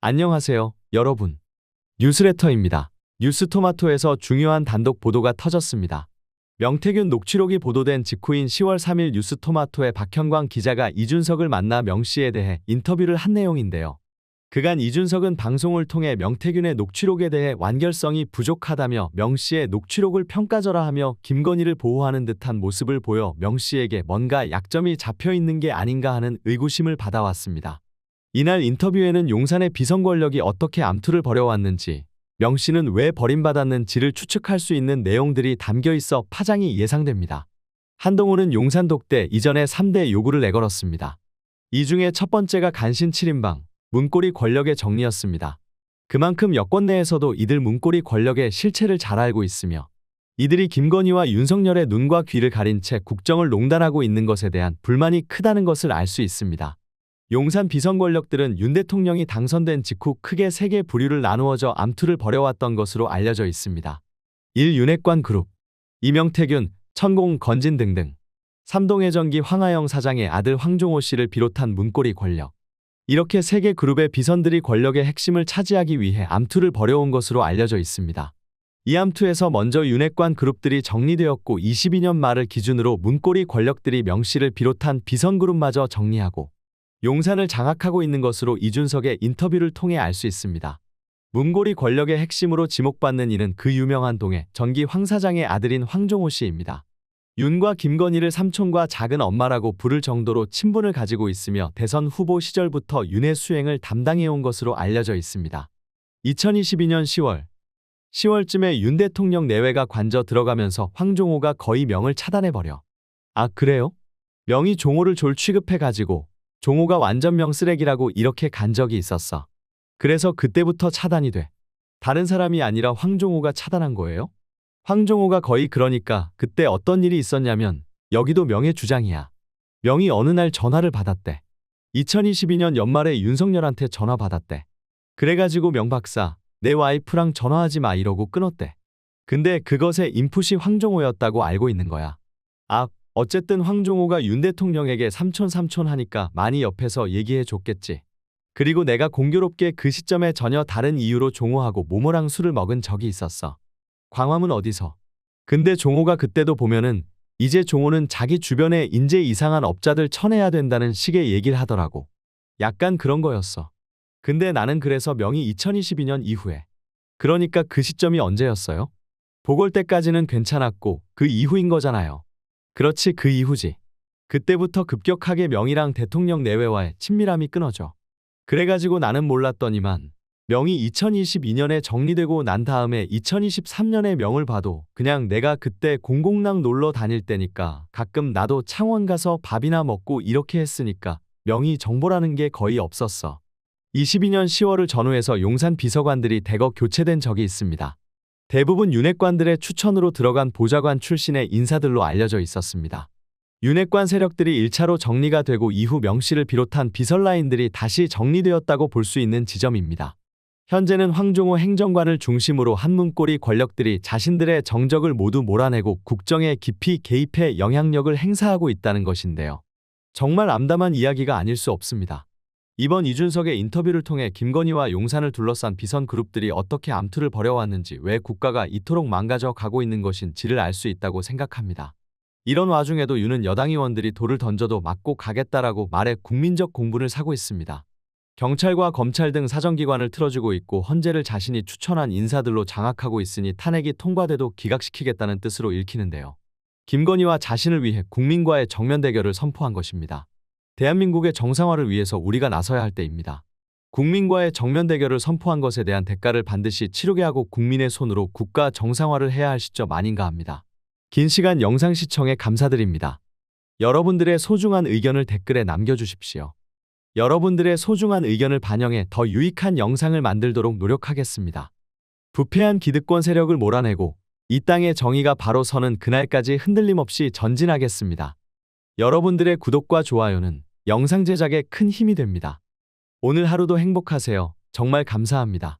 안녕하세요, 여러분. 뉴스레터입니다. 뉴스토마토에서 중요한 단독 보도가 터졌습니다. 명태균 녹취록이 보도된 직후인 10월 3일 뉴스토마토의 박형광 기자가 이준석을 만나 명 씨에 대해 인터뷰를 한 내용인데요. 그간 이준석은 방송을 통해 명태균의 녹취록에 대해 완결성이 부족하다며 명 씨의 녹취록을 평가절하하며 김건희를 보호하는 듯한 모습을 보여 명 씨에게 뭔가 약점이 잡혀 있는 게 아닌가 하는 의구심을 받아왔습니다. 이날 인터뷰에는 용산의 비선 권력이 어떻게 암투를 벌여왔는지, 명 씨는 왜 버림받았는지를 추측할 수 있는 내용들이 담겨 있어 파장이 예상됩니다. 한동훈은 용산 독대 이전에 3대 요구를 내걸었습니다. 이 중에 첫 번째가 간신 7인방, 문고리 권력의 정리였습니다. 그만큼 여권 내에서도 이들 문고리 권력의 실체를 잘 알고 있으며 이들이 김건희와 윤석열의 눈과 귀를 가린 채 국정을 농단하고 있는 것에 대한 불만이 크다는 것을 알 수 있습니다. 용산 비선 권력들은 윤 대통령이 당선된 직후 크게 3개 부류를 나누어져 암투를 벌여왔던 것으로 알려져 있습니다. 1. 윤핵관 그룹, 이명태균, 천공, 건진 등등. 3. 동해전기 황하영 사장의 아들 황종호 씨를 비롯한 문고리 권력. 이렇게 3개 그룹의 비선들이 권력의 핵심을 차지하기 위해 암투를 벌여온 것으로 알려져 있습니다. 이 암투에서 먼저 윤핵관 그룹들이 정리되었고 22년 말을 기준으로 문고리 권력들이 명 씨를 비롯한 비선 그룹마저 정리하고 용산을 장악하고 있는 것으로 이준석의 인터뷰를 통해 알 수 있습니다. 문고리 권력의 핵심으로 지목받는 이는 그 유명한 동해 전기 황 사장의 아들인 황종호 씨입니다. 윤과 김건희를 삼촌과 작은 엄마라고 부를 정도로 친분을 가지고 있으며 대선 후보 시절부터 윤의 수행을 담당해온 것으로 알려져 있습니다. 2022년 10월쯤에 윤 대통령 내외가 관저 들어가면서 황종호가 거의 명을 차단해버려. 아, 그래요? 명이 종호를 졸 취급해가지고 종호가 완전 명 쓰레기라고 이렇게 간 적이 있었어. 그래서 그때부터 차단이 돼. 다른 사람이 아니라 황종호가 차단한 거예요? 황종호가 거의 그러니까 그때 어떤 일이 있었냐면 여기도 명의 주장이야. 명이 어느 날 전화를 받았대. 2022년 연말에 윤석열한테 전화 받았대. 그래가지고 명 박사, 내 와이프랑 전화하지 마 이러고 끊었대. 근데 그것의 인풋이 황종호였다고 알고 있는 거야. 아, 어쨌든 황종호가 윤 대통령에게 삼촌 하니까 많이 옆에서 얘기해 줬겠지. 그리고 내가 공교롭게 그 시점에 전혀 다른 이유로 종호하고 모모랑 술을 먹은 적이 있었어. 광화문 어디서. 근데 종호가 그때도 보면은 이제 종호는 자기 주변에 인재 이상한 업자들 쳐내야 된다는 식의 얘기를 하더라고. 약간 그런 거였어. 근데 나는 그래서 명이 2022년 이후에. 그러니까 그 시점이 언제였어요? 보궐 때까지는 괜찮았고 그 이후인 거잖아요. 그렇지, 그 이후지. 그때부터 급격하게 명이랑 대통령 내외와의 친밀함이 끊어져. 그래가지고 나는 몰랐더니만 명이 2022년에 정리되고 난 다음에 2023년에 명을 봐도 그냥 내가 그때 공공랑 놀러 다닐 때니까 가끔 나도 창원 가서 밥이나 먹고 이렇게 했으니까 명이 정보라는 게 거의 없었어. 22년 10월을 전후해서 용산 비서관들이 대거 교체된 적이 있습니다. 대부분 윤핵관들의 추천으로 들어간 보좌관 출신의 인사들로 알려져 있었습니다. 윤핵관 세력들이 1차로 정리가 되고 이후 명 씨를 비롯한 비선 라인들이 다시 정리되었다고 볼 수 있는 지점입니다. 현재는 황종호 행정관을 중심으로 한문고리 권력들이 자신들의 정적을 모두 몰아내고 국정에 깊이 개입해 영향력을 행사하고 있다는 것인데요. 정말 암담한 이야기가 아닐 수 없습니다. 이번 이준석의 인터뷰를 통해 김건희와 용산을 둘러싼 비선 그룹들이 어떻게 암투를 벌여왔는지, 왜 국가가 이토록 망가져 가고 있는 것인지를 알 수 있다고 생각합니다. 이런 와중에도 윤은 여당 의원들이 돌을 던져도 맞고 가겠다라고 말해 국민적 공분을 사고 있습니다. 경찰과 검찰 등 사정기관을 틀어주고 있고 헌재를 자신이 추천한 인사들로 장악하고 있으니 탄핵이 통과돼도 기각시키겠다는 뜻으로 읽히는데요. 김건희와 자신을 위해 국민과의 정면 대결을 선포한 것입니다. 대한민국의 정상화를 위해서 우리가 나서야 할 때입니다. 국민과의 정면 대결을 선포한 것에 대한 대가를 반드시 치르게 하고 국민의 손으로 국가 정상화를 해야 할 시점 아닌가 합니다. 긴 시간 영상 시청에 감사드립니다. 여러분들의 소중한 의견을 댓글에 남겨주십시오. 여러분들의 소중한 의견을 반영해 더 유익한 영상을 만들도록 노력하겠습니다. 부패한 기득권 세력을 몰아내고 이 땅의 정의가 바로 서는 그날까지 흔들림 없이 전진하겠습니다. 여러분들의 구독과 좋아요는 영상 제작에 큰 힘이 됩니다. 오늘 하루도 행복하세요. 정말 감사합니다.